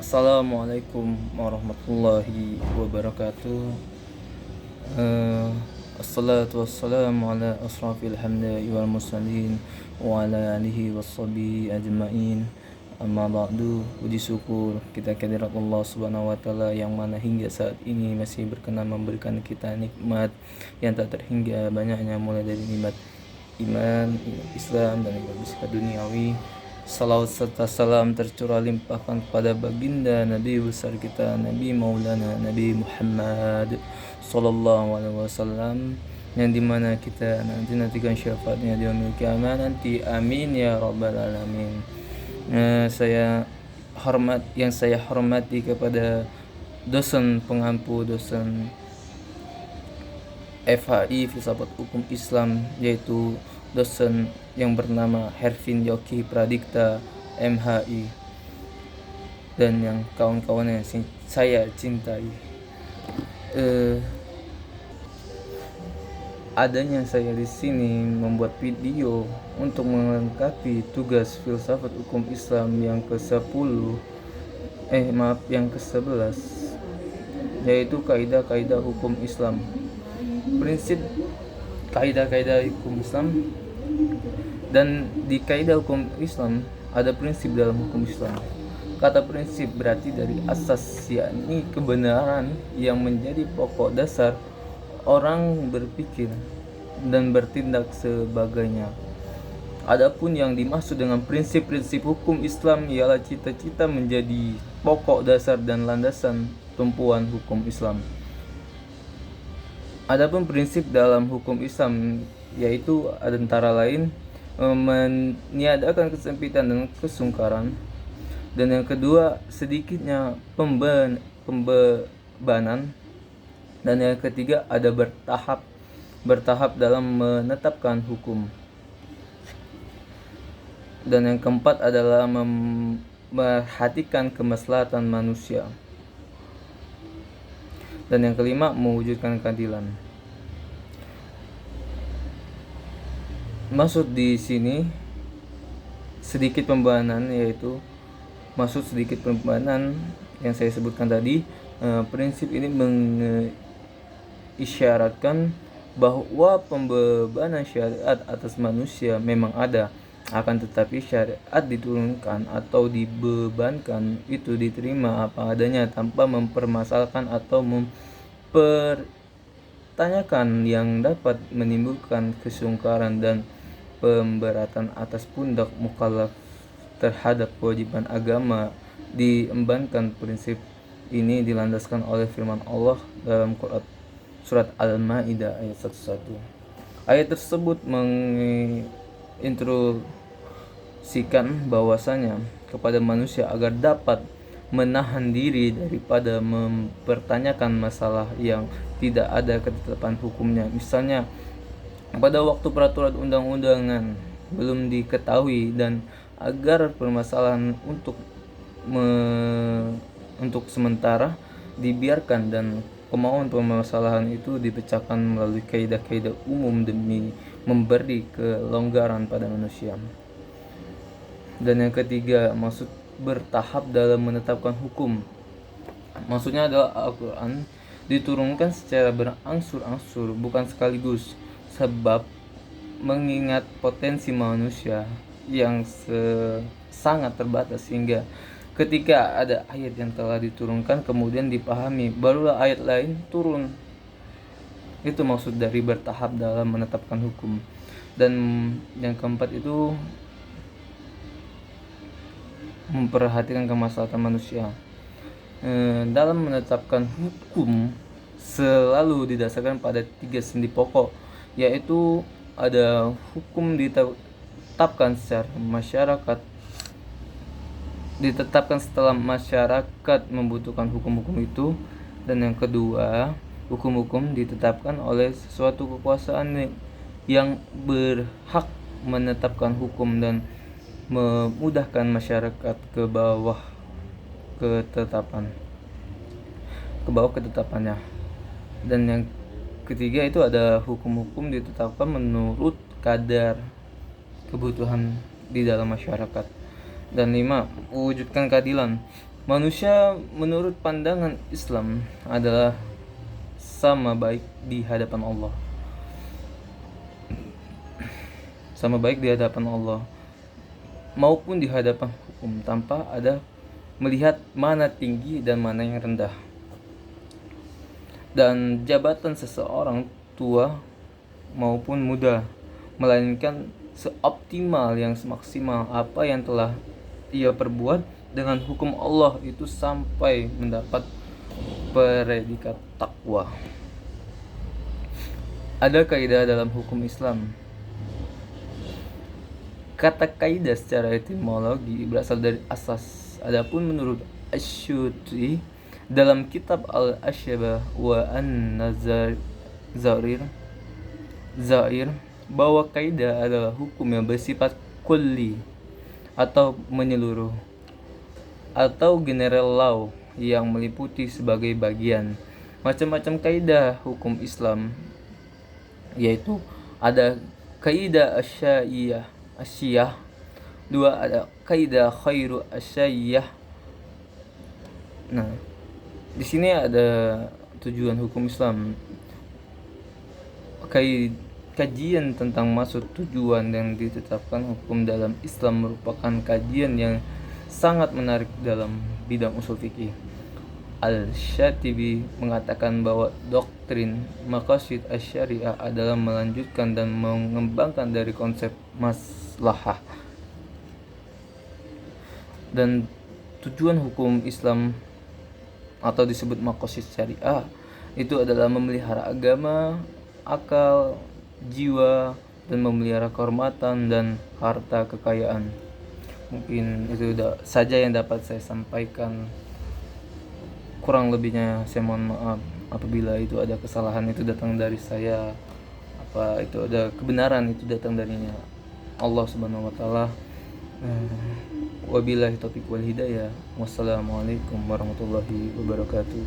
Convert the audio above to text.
Assalamualaikum warahmatullahi wabarakatuh. Eh, Assalatu wassalamu ala asrafil hamda'i wal mursalin wa ala alihi wassabi ajma'in. Amma ba'du, puji syukur kita kehadirat Allah Subhanahu wa taala yang mana hingga saat ini masih berkenan memberikan kita nikmat yang tak terhingga banyaknya, mulai dari nikmat iman, Islam, dan nikmat bersifat duniawi. Salawat serta salam tercurah limpahkan kepada baginda Nabi besar kita, Nabi Maulana Nabi Muhammad Sallallahu Alaihi Wasallam, yang dimana kita nantikan syafaatnya di yaumil kiamat nanti. Amin ya rabbal alamin. Saya hormati kepada dosen pengampu, dosen FHI Filsafat Hukum Islam, yaitu dosen yang bernama Hervin Yoki Pradikta MHI, dan yang kawan-kawan yang saya cintai. Adanya saya di sini membuat video untuk melengkapi tugas Filsafat Hukum Islam yang ke-10 yang ke-11, yaitu kaidah-kaidah hukum Islam. Prinsip kaidah-kaidah hukum Islam, dan di kaidah hukum Islam ada prinsip dalam hukum Islam. Kata prinsip berarti dari asas, yakni kebenaran yang menjadi pokok dasar orang berpikir dan bertindak sebagainya. Adapun yang dimaksud dengan prinsip-prinsip hukum Islam ialah cita-cita menjadi pokok dasar dan landasan tumpuan hukum Islam. Adapun prinsip dalam hukum Islam yaitu antara lain meniadakan kesempitan dan kesungkaran, dan yang kedua sedikitnya pembebanan, dan yang ketiga ada bertahap dalam menetapkan hukum, dan yang keempat adalah memperhatikan kemaslahatan manusia, dan yang kelima mewujudkan keadilan. Maksud di sini sedikit pembebanan, yaitu yang saya sebutkan tadi. Prinsip ini mengisyaratkan bahwa pembebanan syariat atas manusia memang ada, akan tetapi syariat diturunkan atau dibebankan itu diterima apa adanya tanpa mempermasalahkan atau mempertanyakan yang dapat menimbulkan kesungkaran dan pemberatan atas pundak mukallaf terhadap kewajiban agama diembankan. Prinsip ini dilandaskan oleh firman Allah dalam Quran surat Al-Maidah ayat 11. Ayat tersebut menginstruksikan bahwasanya kepada manusia agar dapat menahan diri daripada mempertanyakan masalah yang tidak ada ketetapan hukumnya. Misalnya pada waktu peraturan undang-undangan belum diketahui, dan agar permasalahan untuk sementara dibiarkan dan kemauan permasalahan itu dipecahkan melalui kaidah-kaidah umum demi memberi kelonggaran pada manusia. Dan yang ketiga, maksud bertahap dalam menetapkan hukum, maksudnya adalah Al-Quran diturunkan secara berangsur-angsur, bukan sekaligus, sebab mengingat potensi manusia yang sangat terbatas, sehingga ketika ada ayat yang telah diturunkan kemudian dipahami, barulah ayat lain turun. Itu maksud dari bertahap dalam menetapkan hukum. Dan yang keempat itu memperhatikan kemaslahatan manusia. Dalam menetapkan hukum selalu didasarkan pada 3 sendi pokok, yaitu ada hukum ditetapkan setelah masyarakat membutuhkan hukum-hukum itu, dan yang kedua, hukum-hukum ditetapkan oleh suatu kekuasaan yang berhak menetapkan hukum dan memudahkan masyarakat ke bawah ketetapannya. Dan yang ketiga itu ada hukum-hukum ditetapkan menurut kadar kebutuhan di dalam masyarakat. Dan 5, mewujudkan keadilan. Manusia menurut pandangan Islam adalah sama baik di hadapan Allah. Sama baik di hadapan Allah maupun di hadapan hukum, tanpa ada melihat mana tinggi dan mana yang rendah. Dan jabatan seseorang tua maupun muda, melainkan seoptimal yang semaksimal apa yang telah ia perbuat dengan hukum Allah itu sampai mendapat predikat takwa. Ada kaidah dalam hukum Islam. Kata kaidah secara etimologi berasal dari asas. Adapun menurut Asy-Syuuti dalam kitab Al-Asyabah wa An-Nazair bahwa kaidah adalah hukum yang bersifat kulli atau menyeluruh, atau general law yang meliputi sebagai bagian. Macam-macam kaidah hukum Islam, yaitu ada kaidah asyiyah, dua ada kaidah khairu asyiyah. Nah, di sini ada tujuan hukum Islam. Kajian tentang maksud tujuan yang ditetapkan hukum dalam Islam merupakan kajian yang sangat menarik dalam bidang usul fikih. Al-Syatibi mengatakan bahwa doktrin maqasid asy-syariah adalah melanjutkan dan mengembangkan dari konsep maslahah. Dan tujuan hukum Islam atau disebut maqasid syariah itu adalah memelihara agama, akal, jiwa, dan memelihara kehormatan dan harta kekayaan. Mungkin itu saja yang dapat saya sampaikan. Kurang lebihnya saya mohon maaf apabila itu ada kesalahan, itu datang dari saya, apa itu ada kebenaran itu datang darinya Allah Subhanahu wa taala. Wabillahi taufiq wal hidayah. Wassalamualaikum warahmatullahi wabarakatuh.